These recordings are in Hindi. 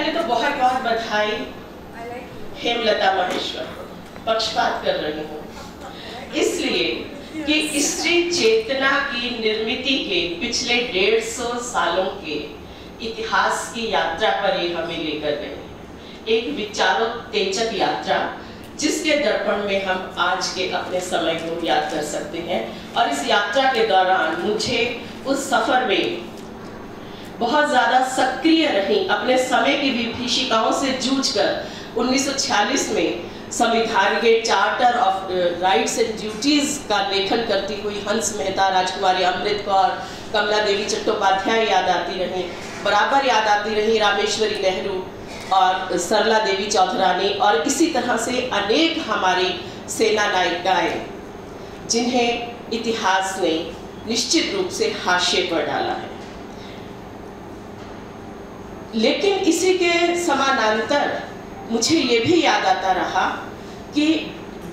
पहले तो बहुत बहुत बधाई हेमलता महेश्वर, पक्षपात कर रही हूँ इसलिए कि स्त्री चेतना की निर्मित के पिछले 150 सालों के इतिहास की यात्रा पर ये हमें लेकर गए हैं। एक विचारोत्तेजक यात्रा जिसके दर्पण में हम आज के अपने समय को याद कर सकते हैं। और इस यात्रा के दौरान मुझे उस सफर में बहुत ज़्यादा सक्रिय रही, अपने समय की विभीषिकाओं से जूझकर 1946 में संविधान के charter of rights and duties का लेखन करती हुई हंस मेहता, राजकुमारी अमृत कौर, कमला देवी चट्टोपाध्याय याद आती रही, बराबर याद आती रही रामेश्वरी नेहरू और सरला देवी चौधरानी, और इसी तरह से अनेक हमारी सेना नायिकाएं जिन्हें इतिहास ने निश्चित रूप से हाशिए पर डाला है। लेकिन इसी के समानांतर मुझे ये भी याद आता रहा कि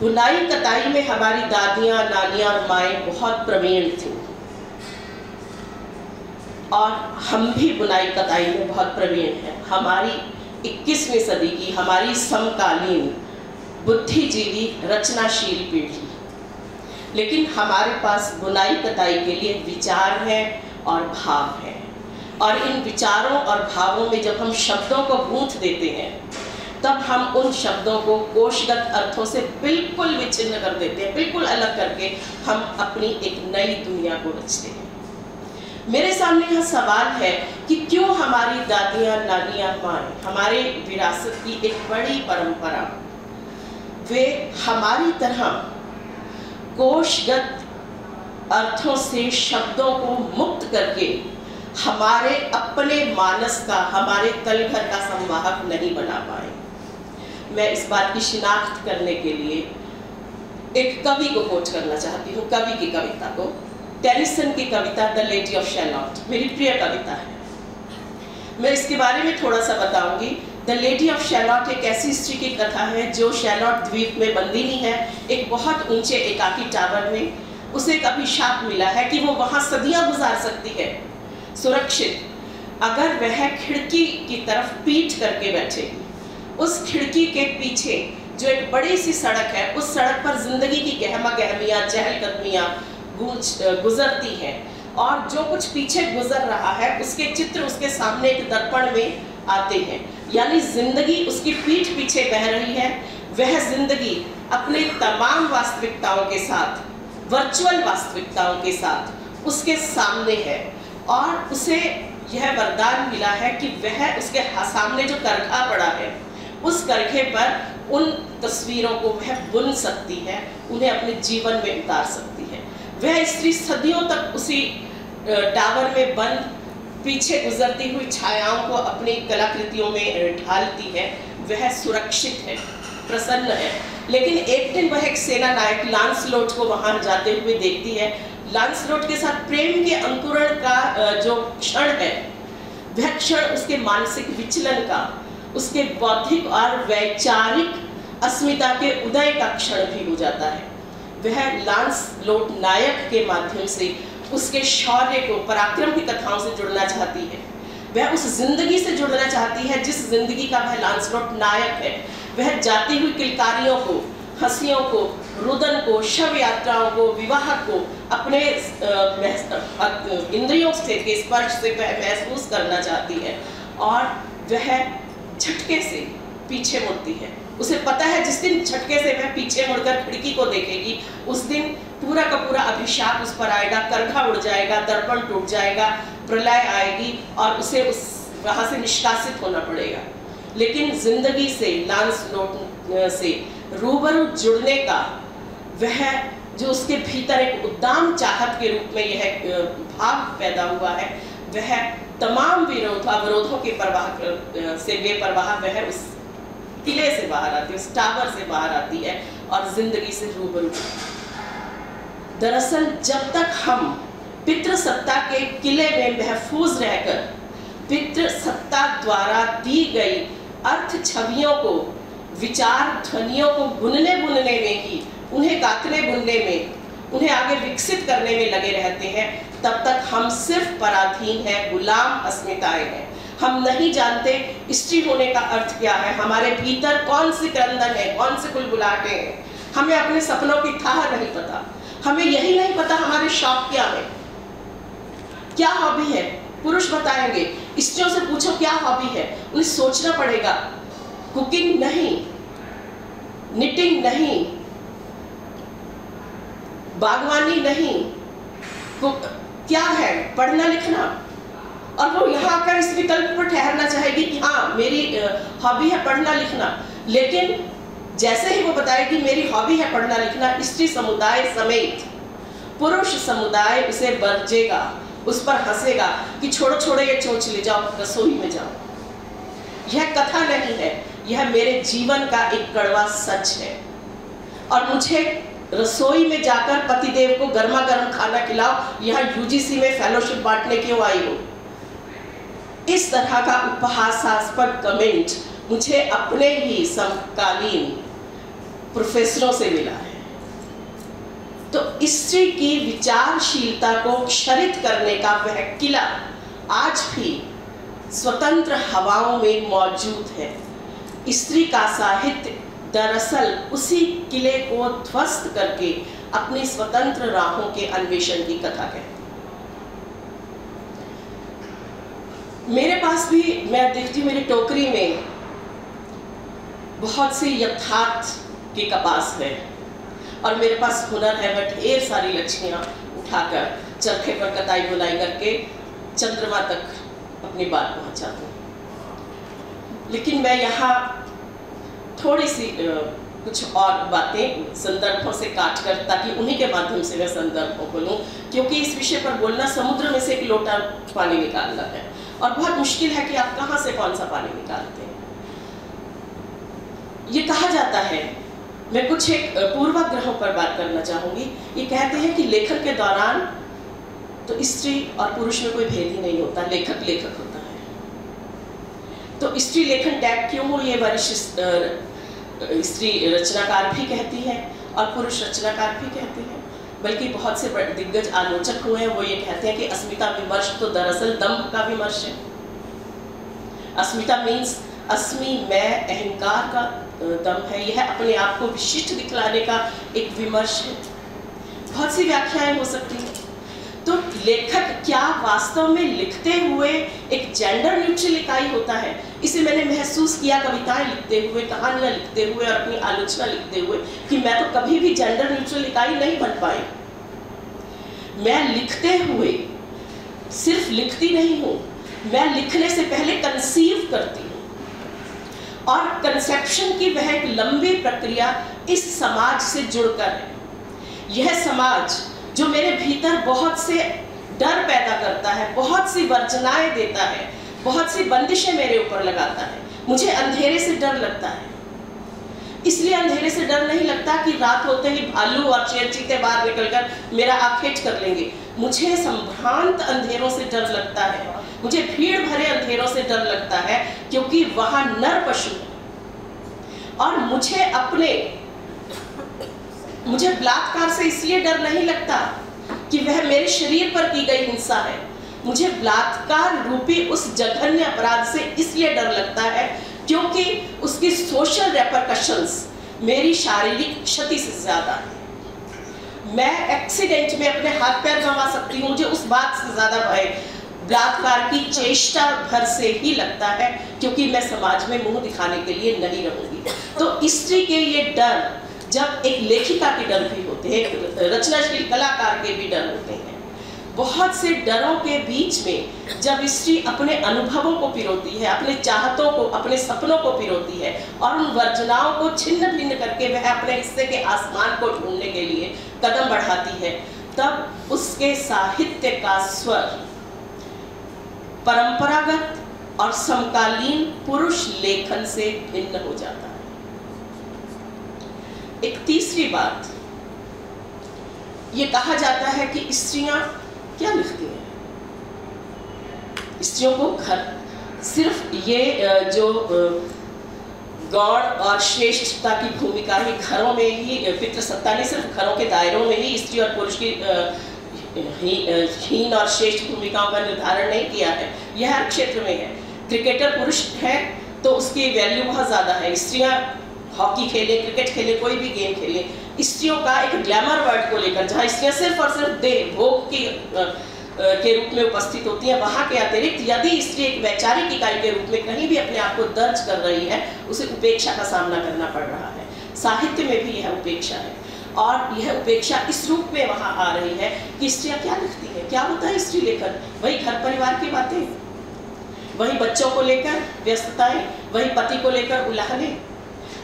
बुनाई कताई में हमारी दादियाँ, नानियाँ और माएँ बहुत प्रवीण थीं और हम भी बुनाई कताई में बहुत प्रवीण हैं। हमारी 21वीं सदी की, हमारी समकालीन बुद्धिजीवी रचनाशील पीढ़ी, लेकिन हमारे पास बुनाई कताई के लिए विचार हैं और भाव हैं, और इन विचारों और भावों में जब हम शब्दों को गूंथ देते हैं तब हम उन शब्दों को कोशगत अर्थों से बिल्कुल विच्छिन्न कर देते हैं, बिल्कुल अलग करके हम अपनी एक नई दुनिया को रचते हैं। मेरे सामने यह सवाल है कि क्यों हमारी दादियाँ, नानियाँ, माएँ, हमारे विरासत की एक बड़ी परंपरा, वे हमारी तरह कोशगत अर्थों से शब्दों को मुक्त करके हमारे अपने मानस का, हमारे तल घर का संवाहक नहीं बना पाए। मैं इस बात की शिनाख्त करने के लिए एक कवि को कोट करना चाहती हूँ, कवि की कविता को, टेनिसन की कविता द लेडी ऑफ शैलॉट, मेरी प्रिय कविता है। मैं इसके बारे में थोड़ा सा बताऊंगी। द लेडी ऑफ शैलॉट एक ऐसी स्त्री की कथा है जो शैलॉट द्वीप में बंदिनी है, एक बहुत ऊंचे एकाकी टावर में। उसे एक अभिशाप मिला है कि वो वहाँ सदियाँ गुजार सकती है सुरक्षित, अगर वह खिड़की की तरफ पीठ करके बैठेगी। उस खिड़की के पीछे जो एक बड़ी सी सड़क है, उस सड़क पर जिंदगी की गहमा गहमियाँ, चहलकदमियाँ गुजरती हैं, और जो कुछ पीछे गुजर रहा है उसके चित्र उसके सामने एक दर्पण में आते हैं। यानी जिंदगी उसकी पीठ पीछे बह रही है, वह जिंदगी अपने तमाम वास्तविकताओं के साथ, वर्चुअल वास्तविकताओं के साथ उसके सामने है, और उसे यह वरदान मिला है कि वह उसके सामने जो करघा पड़ा है उस करघे पर उन तस्वीरों को वह बुन सकती है, उन्हें अपने जीवन में उतार सकती है। वह स्त्री सदियों तक उसी टावर में बंद पीछे गुजरती हुई छायाओं को अपनी कलाकृतियों में ढालती है। वह सुरक्षित है, प्रसन्न है। लेकिन एक दिन वह एक सेना नायक लांसलोट को वहां जाते हुए देखती है। लांसलोट के साथ प्रेम के अंकुरण का जो क्षण है, वह क्षण उसके मानसिक विचलन का, उसके बौद्धिक और वैचारिक अस्मिता के उदय का क्षण भी हो जाता है। वह लांसलोट नायक के माध्यम से उसके शौर्य को, पराक्रम की कथाओं से जुड़ना चाहती है। वह उस जिंदगी से जुड़ना चाहती है जिस जिंदगी का वह लांसलोट नायक है। वह जाती हुई किलकारियों को, हंसियों को, रुदन को, शव यात्राओं को, विवाह को अपने इंद्रियों से के स्पर्श से वह महसूस करना चाहती है, और वह झटके से पीछे मुड़ती है। उसे पता है जिस दिन झटके से वह पीछे मुड़कर खिड़की को देखेगी, उस दिन पूरा का पूरा अभिशाप उस पर आएगा, करघा उड़ जाएगा, दर्पण टूट जाएगा, प्रलय आएगी और उसे उस वहाँ से निष्कासित होना पड़ेगा। लेकिन जिंदगी से, लांसलोट से रूबरू जुड़ने का वह जो उसके भीतर एक उद्दाम चाहत के रूप में यह भाव पैदा हुआ है, वह तमाम अवरोधों के परवाह से बेपरवाह वह उस किले से बाहर आती है, उस टावर से बाहर आती है और जिंदगी से रूबरू। दरअसल जब तक हम पितृसत्ता के किले में महफूज रहकर पितृसत्ता द्वारा दी गई अर्थ छवियों को, विचार ध्वनियों को बुनने में ही, उन्हें काटने बुनने में, उन्हें आगे विकसित करने में लगे रहते हैं, तब तक हम सिर्फ पराधीन हैं, गुलाम अस्मिताएं हैं। हम नहीं जानते स्त्री होने का अर्थ क्या है, हमारे भीतर कौन सी क्रंदन है, कौन सी कुलबुलाहटें हैं। हमें अपने सपनों की थाह नहीं पता, हमें यही नहीं पता हमारे शौक क्या है, क्या हॉबी है। पुरुष बताएंगे, स्त्रियों से पूछो क्या हॉबी है, उन्हें सोचना पड़ेगा। कुकिंग नहीं, निटिंग नहीं, बागवानी नहीं, क्या है, पढ़ना लिखना। और वो यहाँ आकर इस विकल्प पर ठहरना चाहेगी कि हाँ मेरी हॉबी है पढ़ना लिखना, लेकिन जैसे ही वो बताएगी मेरी हॉबी है पढ़ना लिखना, स्त्री समुदाय समेत पुरुष समुदाय उसे बरजेगा, उस पर हंसेगा कि छोड़ो छोड़ो ये चोंच ले जाओ, रसोई में जाओ। यह कथा नहीं है, यह मेरे जीवन का एक कड़वा सच है। और मुझे रसोई में जाकर पतिदेव को गर्मा गर्म खाना खिलाओ, यहाँ यूजीसी में फेलोशिप बांटने क्यों आई हो। इस तरह का उपहासास्पद कमेंट मुझे अपने ही समकालीन प्रोफेसरों से मिला है। तो स्त्री की विचारशीलता को क्षरित करने का वह किला आज भी स्वतंत्र हवाओं में मौजूद है। स्त्री का साहित्य दरअसल उसी किले को ध्वस्त करके अपनी स्वतंत्र राहों के अन्वेषण की कथा कहती है। मेरे पास भी, मैं देखती हूँ मेरी टोकरी में बहुत सी यथार्थ के कपास है और मेरे पास हुनर है। मैं ढेर सारी लक्ष्मियाँ उठाकर चरखे पर कताई बुनाई करके चंद्रमा तक अपनी बात पहुँचा दूँ। लेकिन मैं यहाँ थोड़ी सी कुछ और बातें संदर्भों से काट कर, ताकि उन्हीं के माध्यम से मैं संदर्भों को लूँ, क्योंकि इस विषय पर बोलना समुद्र में से एक लोटा पानी निकालना है और बहुत मुश्किल है कि आप कहाँ से कौन सा पानी निकालते हैं। ये कहा जाता है, मैं कुछ एक पूर्वाग्रहों पर बात करना चाहूँगी। ये कहते हैं कि लेखन के दौरान तो स्त्री और पुरुष में कोई भेद ही नहीं होता, लेखक लेखक होता है। तो स्त्री लेखन टैग क्यों हो, ये वरिष्ठ स्त्री रचनाकार भी कहती है और पुरुष रचनाकार भी कहते हैं। बल्कि बहुत से दिग्गज आलोचक हुए हैं, वो ये कहते हैं कि अस्मिता विमर्श तो दरअसल दंभ का विमर्श है। अस्मिता मीन्स अस्मि, मैं, अहंकार का दम है। यह अपने आप को विशिष्ट दिखलाने का एक विमर्श है। बहुत सी व्याख्याएं हो सकती हैं। तो लेखक क्या वास्तव में लिखते हुए एक जेंडर न्यूट्रल इकाई होता है? इसे मैंने महसूस किया कविताएं लिखते हुए, कहानियां लिखते हुए और अपनी आलोचना लिखते हुए कि मैं तो कभी भी जेंडर न्यूट्रल इकाई नहीं बन पाई। मैं लिखते हुए सिर्फ लिखती नहीं हूँ, मैं लिखने से पहले कंसीव करती हूँ और कंसेप्शन की वह एक लंबी प्रक्रिया इस समाज से जुड़कर है। यह समाज जो मेरे भीतर बहुत से डर पैदा करता है, बहुत सी वर्जनाएं देता है, बहुत सी बंदिशें मेरे ऊपर लगाता है। मुझे अंधेरे से डर लगता है। इसलिए अंधेरे से डर नहीं लगता कि रात होते ही भालू और शेर चीते बाहर निकलकर मेरा आखेट कर लेंगे। मुझे संभ्रांत अंधेरों से डर लगता है, मुझे भीड़ भरे अंधेरों से डर लगता है, क्योंकि वहां नर पशु है। और मुझे बलात्कार से इसलिए डर नहीं लगता कि वह मेरे शरीर पर की गई हिंसा है। मुझे बलात्कार रूपी उस जघन्य अपराध से इसलिए डर लगता है क्योंकि उसकी सोशल रेपरकशंस मेरी शारीरिक क्षति से ज्यादा है। मैं एक्सीडेंट में अपने हाथ पैर गंवा सकती हूँ, मुझे उस बात से ज्यादा भय बलात्कार की चेष्टा भर से ही लगता है, क्योंकि मैं समाज में मुंह दिखाने के लिए नहीं रहूंगी। तो स्त्री के ये डर, जब एक लेखिका के डर भी होते हैं, एक रचनाशील कलाकार के भी डर होते हैं, बहुत से डरों के बीच में जब स्त्री अपने अनुभवों को पिरोती है, अपने चाहतों को, अपने सपनों को पिरोती है और उन वर्जनाओं को छिन्न भिन्न करके वह अपने हिस्से के आसमान को ढूंढने के लिए कदम बढ़ाती है, तब उसके साहित्य का स्वर परंपरागत और समकालीन पुरुष लेखन से भिन्न हो जाता है। एक तीसरी बात, ये कहा जाता है कि स्त्रियां क्या लिखती हैं? स्त्रियों को घर, सिर्फ ये जो गौण और श्रेष्ठता की भूमिका ही घरों में ही, पितृसत्ता ने सिर्फ घरों के दायरों में ही स्त्री और पुरुष की हीन और श्रेष्ठ भूमिकाओं का निर्धारण नहीं किया है, यह हर क्षेत्र में है। क्रिकेटर पुरुष है तो उसकी वैल्यू बहुत ज़्यादा है, स्त्रियाँ हॉकी खेले, क्रिकेट खेले, कोई भी गेम खेले, स्त्रियों का एक ग्लैमर वर्ड को लेकर, जहाँ स्त्रियाँ सिर्फ और सिर्फ देह भोग के रूप में उपस्थित होती हैं, वहाँ के अतिरिक्त यदि स्त्री एक वैचारिक इकाई के रूप में कहीं भी अपने आप को दर्ज कर रही है, उसे उपेक्षा का सामना करना पड़ रहा है। साहित्य में भी यह उपेक्षा है, और यह उपेक्षा इस रूप में वहाँ आ रही है कि स्त्रियाँ क्या लिखती हैं, क्या होता है स्त्री लेखन, वही घर परिवार की बातें, वही बच्चों को लेकर व्यस्तताएं, वही पति को लेकर उलाहने,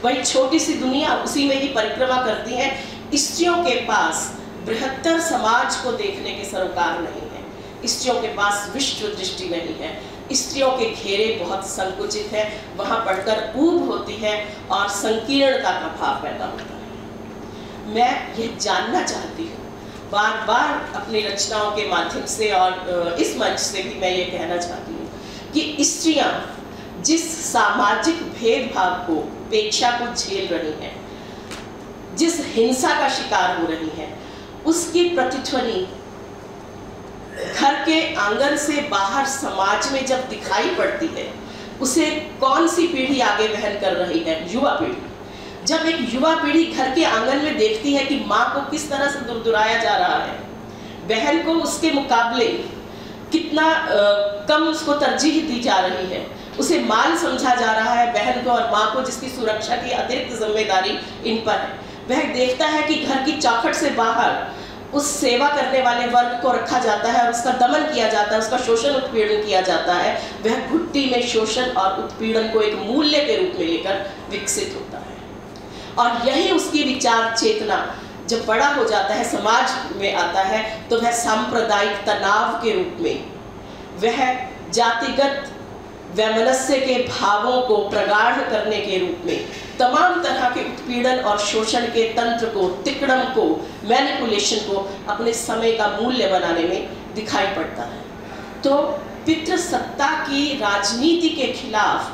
वही छोटी सी दुनिया, उसी में ही परिक्रमा करती हैं। स्त्रियों के पास बृहत्तर समाज को देखने के सरोकार नहीं है, स्त्रियों के पास विश्व दृष्टि नहीं है, स्त्रियों के घेरे बहुत संकुचित है, वहाँ पढ़कर ऊब होती है और संकीर्णता का भाव पैदा होता है। मैं ये जानना चाहती हूँ, बार बार अपनी रचनाओं के माध्यम से और इस मंच से भी मैं ये कहना चाहती हूँ कि स्त्रियाँ जिस सामाजिक भेदभाव को, उपेक्षा को झेल रही हैं, जिस हिंसा का शिकार हो रही हैं, उसकी प्रतिध्वनि घर के आंगन से बाहर समाज में जब दिखाई पड़ती है, उसे कौन सी पीढ़ी आगे वहन कर रही है? युवा पीढ़ी। जब एक युवा पीढ़ी घर के आंगन में देखती है कि माँ को किस तरह से दुरदुराया जा रहा है, बहन को उसके मुकाबले कितना कम उसको तरजीह दी जा रही है, उसे माल समझा जा रहा है, बहन को और माँ को जिसकी सुरक्षा की अतिरिक्त जिम्मेदारी इन पर है, वह देखता है कि घर की चौखट से बाहर उस सेवा करने वाले वर्ग को रखा जाता है और उसका दमन किया जाता है, उसका शोषण उत्पीड़न किया जाता है, वह घुट्टी में शोषण और उत्पीड़न को एक मूल्य के रूप में लेकर विकसित होता है। और यही उसकी विचार चेतना जब बड़ा हो जाता है, समाज में आता है, तो वह सांप्रदायिक तनाव के रूप में, वह जातिगत वैमनस्य के भावों को प्रगाढ़ करने के रूप में, तमाम तरह के उत्पीड़न और शोषण के तंत्र को, तिकड़म को, मैनिपुलेशन को अपने समय का मूल्य बनाने में दिखाई पड़ता है। तो पितृसत्ता की राजनीति के खिलाफ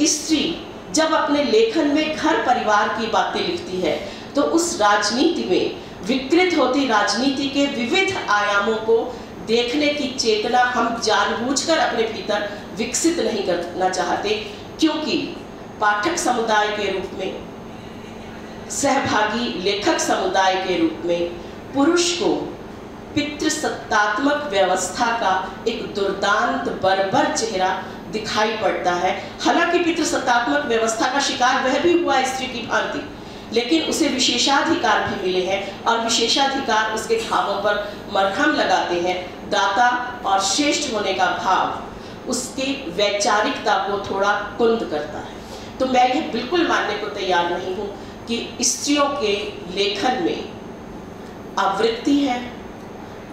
स्त्री जब अपने लेखन में घर परिवार की बातें लिखती है, तो उस राजनीति में विकृत होती राजनीति के विविध आयामों को देखने की चेतना हम जानबूझकर अपने भीतर विकसित नहीं करना चाहते, क्योंकि पाठक समुदाय के रूप में, सहभागी लेखक समुदाय के रूप में पुरुष को पितृसत्तात्मक व्यवस्था का एक दुर्दांत बर्बर चेहरा दिखाई पड़ता है। हालांकि पितृसत्तात्मक व्यवस्था का शिकार वह भी हुआ स्त्री की भांति, लेकिन उसे विशेषाधिकार भी मिले हैं और विशेषाधिकार उसके घावों पर मरहम लगाते हैं। दाता और श्रेष्ठ होने का भाव उसकी वैचारिकता को थोड़ा कुंद करता है। तो मैं यह बिल्कुल मानने को तैयार नहीं हूँ कि स्त्रियों के लेखन में आवृत्ति है,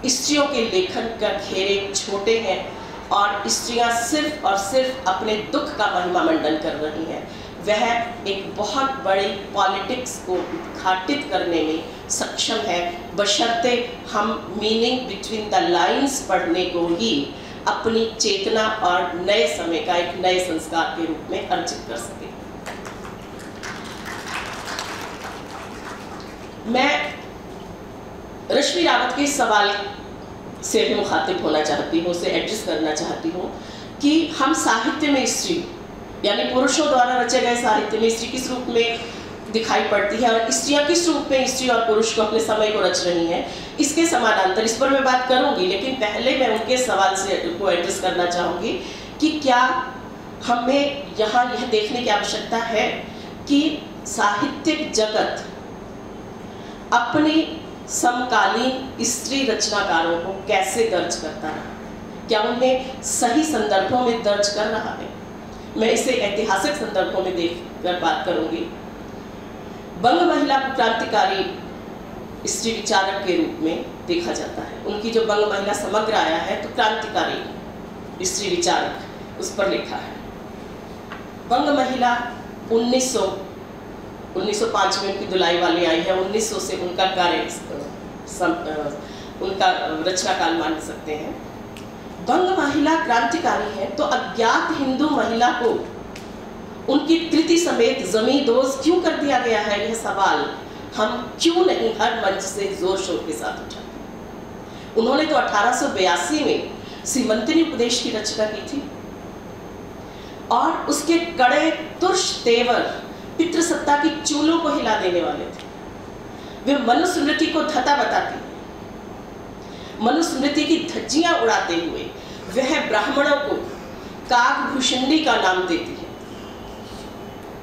स्त्रियों के लेखन का घेरे छोटे हैं और स्त्रियां सिर्फ और सिर्फ अपने दुख का महिमा मंडन कर रही हैं। वह एक बहुत बड़ी पॉलिटिक्स को उद्घाटित करने में सक्षम है, बशर्ते हम मीनिंग बिटवीन द लाइंस पढ़ने को ही अपनी चेतना और नए समय का एक नए संस्कार के रूप में अर्जित कर सके। मैं रश्मि रावत के सवाल से भी मुखातिब होना चाहती हूँ, उसे एड्रेस करना चाहती हूँ कि हम साहित्य में स्त्री यानी पुरुषों द्वारा रचे गए साहित्य में स्त्री किस रूप में दिखाई पड़ती है और स्त्रियाँ किस रूप में स्त्री और पुरुष को अपने समय को रच रही हैं, इसके समानांतर इस पर मैं बात करूंगी। लेकिन पहले मैं उनके सवाल से को एड्रेस करना चाहूँगी कि क्या हमें यहाँ यह देखने की आवश्यकता है कि साहित्यिक जगत अपने समकालीन स्त्री रचनाकारों को कैसे दर्ज करता रहा, क्या उन्हें सही संदर्भों में दर्ज कर रहा है। मैं इसे ऐतिहासिक संदर्भों में देखकर बात करूंगी। बंग महिला को क्रांतिकारी स्त्री विचारक के रूप में देखा जाता है। उनकी जो बंग महिला समग्र आया है तो क्रांतिकारी स्त्री विचारक उस पर लिखा है। बंग महिला 1905 में उनकी दुलाई वाली आई है, 1900 से उनका कार्य उनका रचना काल मान सकते हैं। बंग महिला क्रांतिकारी है तो अज्ञात हिंदू महिला को उनकी कृति समेत जमींदोज क्यों कर दिया गया है, यह सवाल हम क्यों नहीं हर मंच से जोर शोर के साथ उठाते। उन्होंने तो 1882 में सीमंतनी उपदेश की रचना की थी। और उसके कड़े तुर्श तेवर पितृसत्ता की चूलों को हिला देने वाले थे। वे मनुस्मृति को धता बताती है, मनुस्मृति की धज्जियां उड़ाते हुए वह ब्राह्मणों को काकभूषणी का नाम देती है।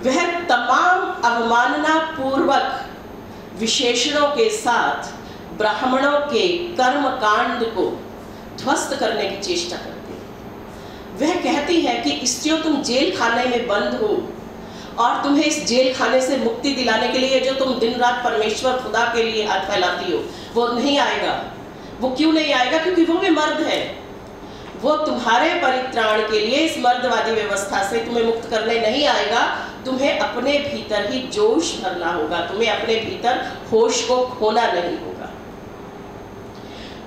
वह तमाम अवमानना पूर्वक विशेषणों के साथ ब्राह्मणों के कर्म कांड को ध्वस्त करने की चेष्टा करती है। वह कहती है कि स्त्रियों, तुम जेल खाने में बंद हो और तुम्हें इस जेल खाने से मुक्ति दिलाने के लिए जो तुम दिन रात परमेश्वर खुदा के लिए हाथ फैलाती हो वो नहीं आएगा। वो क्यों नहीं आएगा? क्योंकि वो भी मर्द है। वो तुम्हारे परित्राण के लिए इस मर्दवादी व्यवस्था से तुम्हें मुक्त करने नहीं आएगा। तुम्हें अपने भीतर ही जोश भरना होगा, तुम्हें अपने भीतर होश को खोना नहीं होगा।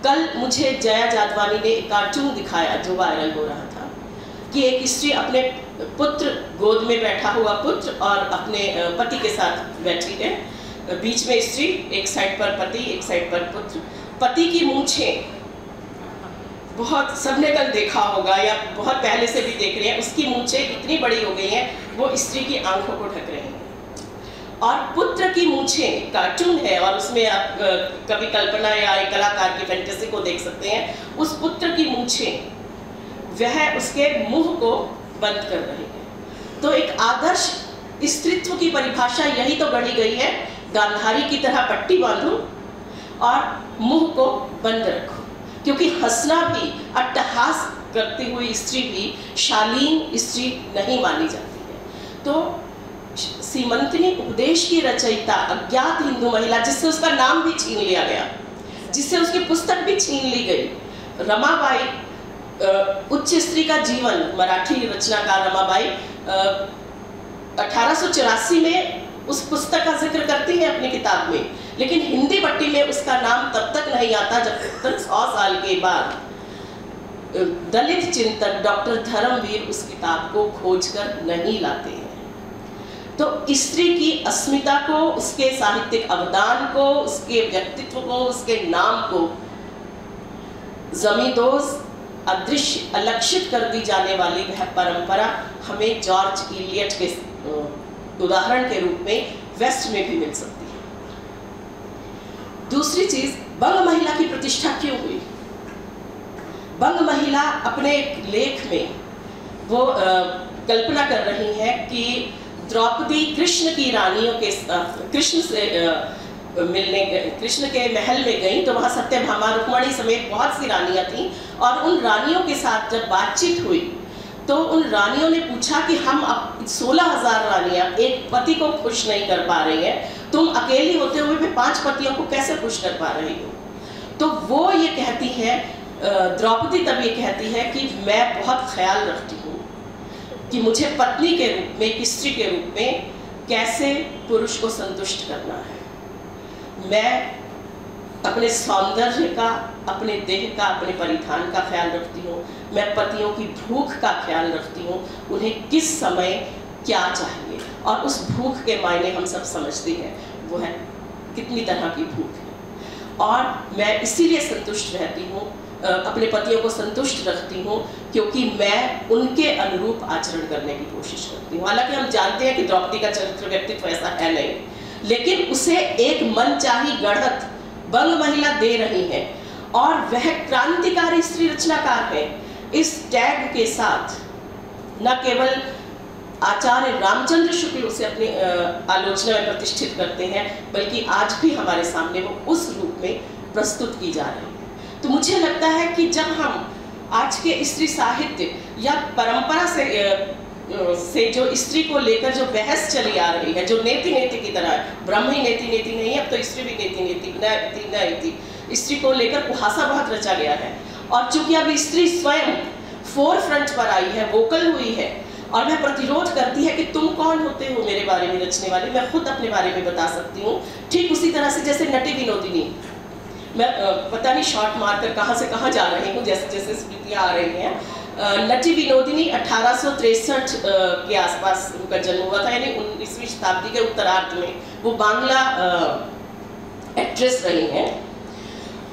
कल मुझे जया जादवानी ने एक कार्टून दिखाया जो वायरल हो रहा था कि एक स्त्री अपने पुत्र, गोद में बैठा हुआ पुत्र और अपने पति के साथ बैठी है, बीच में स्त्री, एक साइड पर पति, एक साइड पर पुत्र। पति की मूंछें बहुत, सबने कल देखा होगा या बहुत पहले से भी देख रहे हैं, उसकी मूंछें इतनी बड़ी हो गई हैं वो स्त्री की आंखों को ढक रही हैं। और पुत्र की मूंछें, कार्टून है और उसमें आप कभी कल्पना या एक कलाकार की फैंटेसी को देख सकते हैं। उस पुत्र की मूंछें वह उसके मुंह को बंद कर रही है। तो एक आदर्श स्त्रीत्व की परिभाषा यही तो गढ़ी गई है, गांधारी की तरह पट्टी बांधो और मुंह को बंद रखो, क्योंकि हंसना भी, अट्टहास करती हुई स्त्री भी शालीन स्त्री नहीं मानी जाती है। तो सीमंतिनी उपदेश की रचयिता, अज्ञात हिंदू महिला जिससे उसका नाम भी छीन लिया गया, जिससे उसकी पुस्तक भी छीन ली गई, रमाबाई, उच्च स्त्री का जीवन, मराठी रचनाकार रमाबाई 1884 में उस पुस्तक का जिक्र करती है अपनी किताब में, लेकिन हिंदी पट्टी में उसका नाम तब तक नहीं आता जब तक 100 साल के बाद दलित चिंतक डॉक्टर धर्मवीर उस किताब को खोजकर नहीं लाते हैं। तो स्त्री की अस्मिता को, उसके साहित्यिक अवदान को, उसके व्यक्तित्व को, उसके नाम को जमींदोज, अदृश्य, अलक्षित कर दी जाने वाली वह परंपरा हमें जॉर्ज इलियट के उदाहरण के रूप में वेस्ट में भी मिल सकती है। दूसरी चीज, बंग महिला की प्रतिष्ठा क्यों हुई? बंग महिला अपने एक लेख में वो कल्पना कर रही है कि द्रौपदी कृष्ण की रानियों के कृष्ण से मिलने, कृष्ण के महल में गई तो वहाँ सत्यभामा, रुक्मणी समेत बहुत सी रानियां थीं और उन रानियों के साथ जब बातचीत हुई तो उन रानियों ने पूछा कि हम अब 16,000 रानियां एक पति को खुश नहीं कर पा रही हैं, तुम अकेली होते हुए भी 5 पतियों को कैसे खुश कर पा रही हो? तो वो ये कहती है, द्रौपदी तब ये कहती है कि मैं बहुत ख्याल रखती हूँ कि मुझे पत्नी के रूप में, एक स्त्री के रूप में कैसे पुरुष को संतुष्ट करना है। मैं अपने सौंदर्य का, अपने देह का, अपने परिधान का ख्याल रखती हूँ, मैं पतियों की भूख का ख्याल रखती हूँ, उन्हें किस समय क्या चाहिए, और उस भूख के मायने हम सब समझते हैं, वो है कितनी तरह की भूख है। और मैं इसीलिए संतुष्ट रहती हूँ, अपने पतियों को संतुष्ट रखती हूँ क्योंकि मैं उनके अनुरूप आचरण करने की कोशिश करती हूँ। हालांकि हम जानते हैं कि द्रौपदी का चरित्र, व्यक्तित्व ऐसा है नहीं, लेकिन उसे एक मनचाही गढ़त बंग महिला दे रही है और वह क्रांतिकारी स्त्री रचनाकार है। इस टैग के साथ न केवल आचार्य रामचंद्र शुक्ल उसे अपनी आलोचना में प्रतिष्ठित करते हैं, बल्कि आज भी हमारे सामने वो उस रूप में प्रस्तुत की जा रही है। तो मुझे लगता है कि जब हम आज के स्त्री साहित्य या परंपरा से जो स्त्री को लेकर जो बहस चली आ रही है, जो नेति नेति की तरह है, ब्रह्म ही नेति नेति नहीं, अब तो स्त्री भी नेति नेति, स्त्री को लेकर कुहासा बहुत रचा गया है। और चूंकि अब स्त्री स्वयं फोर फ्रंट पर आई है, वोकल हुई है और वह प्रतिरोध करती है कि तुम कौन होते हो मेरे बारे में रचने वाले, मैं खुद अपने बारे में बता सकती हूँ। ठीक उसी तरह से जैसे नटी विनोदिनी, मैं पता नहीं शॉट मारकर कहाँ से कहाँ जा रही हूँ, जैसे जैसे स्मृतियाँ आ रही हैं। नटी विनोदिनी 1863 के आसपास उनका जन्म हुआ था, यानी 19वीं शताब्दी के उत्तरार्ध में। वो बांग्ला एक्ट्रेस रही हैं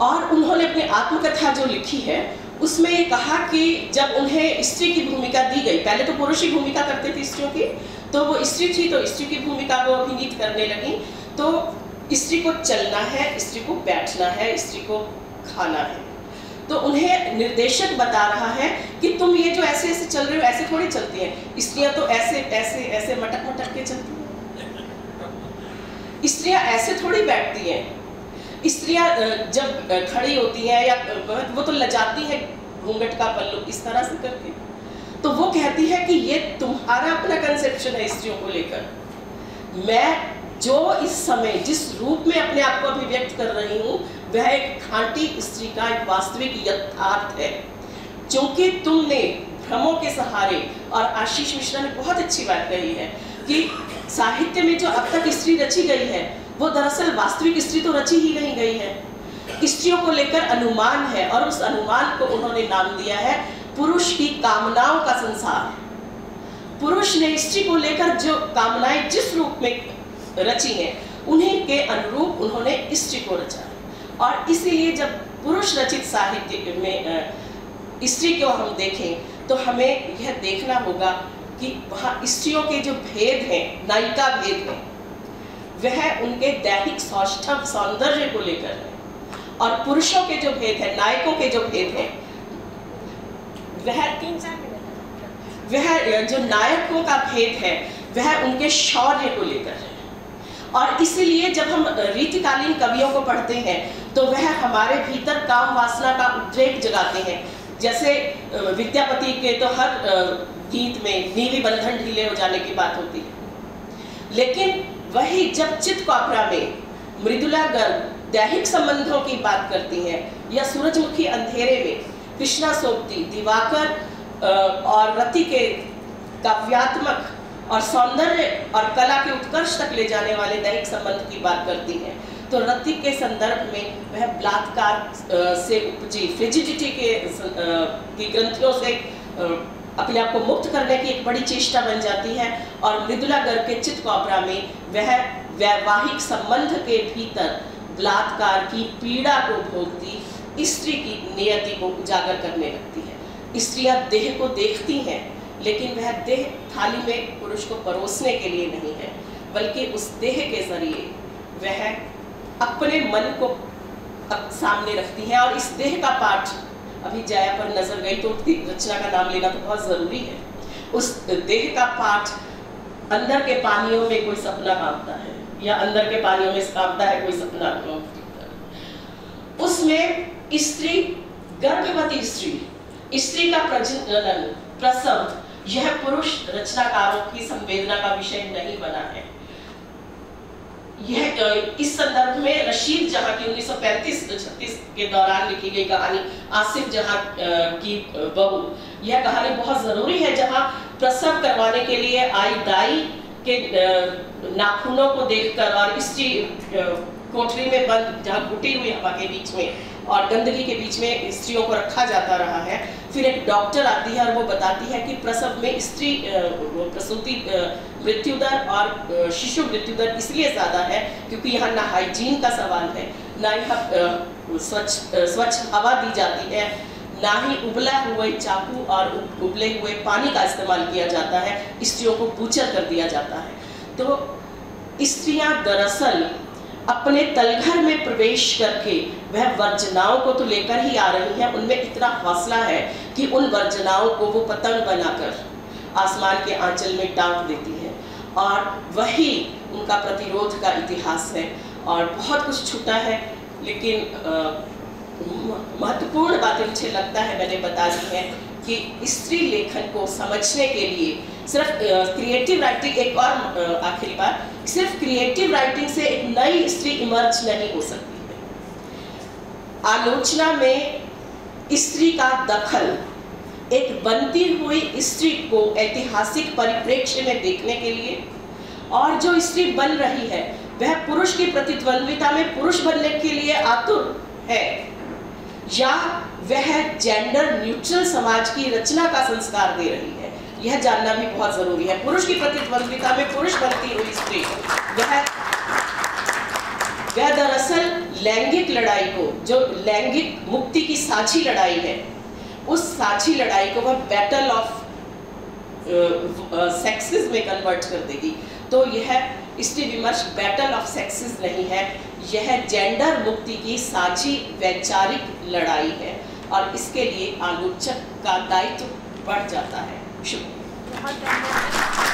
और उन्होंने अपनी आत्मकथा जो लिखी है उसमें ये कहा कि जब उन्हें स्त्री की भूमिका दी गई, पहले तो पुरुष ही भूमिका करते थे स्त्रियों की, तो वो स्त्री थी तो स्त्री की भूमिका वो अभिनीत करने लगी। तो स्त्री को चलना है, स्त्री को बैठना है, स्त्री को खाना है। तो उन्हें निर्देशक बता रहा है कि तुम ये जो ऐसे ऐसे चल रहे हो, ऐसे थोड़ी चलती हैं स्त्रियां, तो ऐसे ऐसे ऐसे मटक मटक के चलती हैं। स्त्रियां ऐसे थोड़ी बैठती हैं। स्त्रियां जब खड़ी होती हैं या वो तो लजाती हैं घूंघट का पल्लू इस तरह से करके। तो वो कहती है कि ये तुम्हारा अपना कंसेप्शन है स्त्रियों को लेकर। मैं जो इस समय जिस रूप में अपने आप को अभिव्यक्त कर रही हूँ वह एक खांटी स्त्री का एक वास्तविक यथार्थ है। क्योंकि तुमने भ्रमों के सहारे, और आशीष मिश्रा ने बहुत अच्छी बात कही है कि साहित्य में जो अब तक स्त्री रची गई है वो दरअसल वास्तविक स्त्री तो रची ही नहीं गई है। स्त्रियों को लेकर अनुमान है और उस अनुमान को उन्होंने नाम दिया है पुरुष की कामनाओं का संसार। पुरुष ने स्त्री को लेकर जो कामनाएं जिस रूप में रची हैं उन्हीं के अनुरूप उन्होंने स्त्री को रचा। और इसीलिए जब पुरुष रचित साहित्य में स्त्री को हम देखें तो हमें यह देखना होगा कि वहाँ स्त्रियों के जो भेद हैं, नायिका भेद हैं, वह उनके दैहिक सौष्ठव सौंदर्य को लेकर है। और पुरुषों के जो भेद हैं, नायकों के जो भेद हैं, वह जो नायकों का भेद है वह उनके शौर्य को लेकर है। और इसीलिए जब हम रीतिकालीन कवियों को पढ़ते हैं तो वह हमारे भीतर काम वासना का उद्रेक जगाते हैं। जैसे विद्यापति के तो हर गीत में नीली बंधन ढीले हो जाने की बात होती है, लेकिन वही जब चित्तकौपरा में मृदुला गर्ग दैहिक संबंधों की बात करती हैं, या सूरजमुखी अंधेरे में कृष्णा सोबती दिवाकर और रति के काव्यात्मक और सौंदर्य और कला के उत्कर्ष तक ले जाने वाले दैहिक संबंध की बात करती हैं, तो रति के संदर्भ में वह बलात्कार से उपजी फ्रिजिडिटी की ग्रंथियों से अपने आप को मुक्त करने की एक बड़ी चेष्टा बन जाती है। और मृदुला गर्ग के चित्तकौपरा में वह वैवाहिक संबंध के भीतर बलात्कार की पीड़ा को भोगती स्त्री की नियति को उजागर करने लगती है। स्त्रियां देह को देखती हैं, लेकिन वह देह थाली में पुरुष को परोसने के लिए नहीं है, बल्कि उस देह के जरिए वह अपने मन को सामने रखती है। और इस देह का पाठ अभी जया पर नजर गई तो रचना का नाम लेना तो बहुत जरूरी है। उस देह का पाठ अंदर के पानियों में कोई सपना कांपता है, या अंदर के पानियों में कांपता है कोई सपना। उसमें स्त्री, गर्भवती स्त्री का प्रजनन, प्रसव, यह पुरुष रचनाकारों की संवेदना का विषय नहीं बना है। यह इस संदर्भ में रशीद जहां की 1935-36 के दौरान लिखी गई कहानी आसिफ जहां की बहू, यह कहानी बहुत जरूरी है, जहां प्रसव करवाने के लिए आई दाई के नाखूनों को देखकर और स्त्री कोठरी में बंद, जहाँ घुटी हुई हवा के बीच में और गंदगी के बीच में स्त्रियों को रखा जाता रहा है। फिर एक डॉक्टर आती है और वो बताती है कि प्रसव में स्त्री प्रसूति मृत्यु दर और शिशु मृत्यु दर इसलिए ज़्यादा है क्योंकि यहाँ ना हाइजीन का सवाल है, ना ही स्वच्छ हवा दी जाती है, ना ही उबला हुए चाकू और उबले हुए पानी का इस्तेमाल किया जाता है, स्त्रियों को बूचर कर दिया जाता है। तो स्त्रियां दरअसल अपने तलघर में प्रवेश करके वह वर्जनाओं को तो लेकर ही आ रही हैं, उनमें इतना हौसला है कि उन वर्जनाओं को वो पतंग बनाकर आसमान के आंचल में टांग देती है। और वही उनका प्रतिरोध का इतिहास है। और बहुत कुछ छूटा है, लेकिन महत्वपूर्ण बातें मुझे लगता है मैंने बता दी है कि स्त्री लेखन को समझने के लिए सिर्फ क्रिएटिव राइटिंग, एक और आखिरी बात, सिर्फ क्रिएटिव राइटिंग से एक नई स्त्री इमर्ज नहीं हो सकती है। आलोचना में स्त्री का दखल एक बनती हुई स्त्री को ऐतिहासिक परिप्रेक्ष्य में देखने के लिए, और जो स्त्री बन रही है वह पुरुष की प्रतिद्वंद्विता में पुरुष बनने के लिए आतुर है, या वह जेंडर न्यूट्रल समाज की रचना का संस्कार दे रही है, यह जानना भी बहुत जरूरी है। पुरुष की प्रतिद्वंद्विता में पुरुष बनती हुई स्त्री वह दरअसल लैंगिक लड़ाई को, जो लैंगिक मुक्ति की साझी लड़ाई है, उस साझी लड़ाई को वह बैटल ऑफ सेक्सेस में कन्वर्ट कर देगी। तो यह स्त्री विमर्श बैटल ऑफ सेक्सेस नहीं है, यह जेंडर मुक्ति की साझी वैचारिक लड़ाई है और इसके लिए आलोचक का दायित्व बढ़ जाता है। शुक्रिया।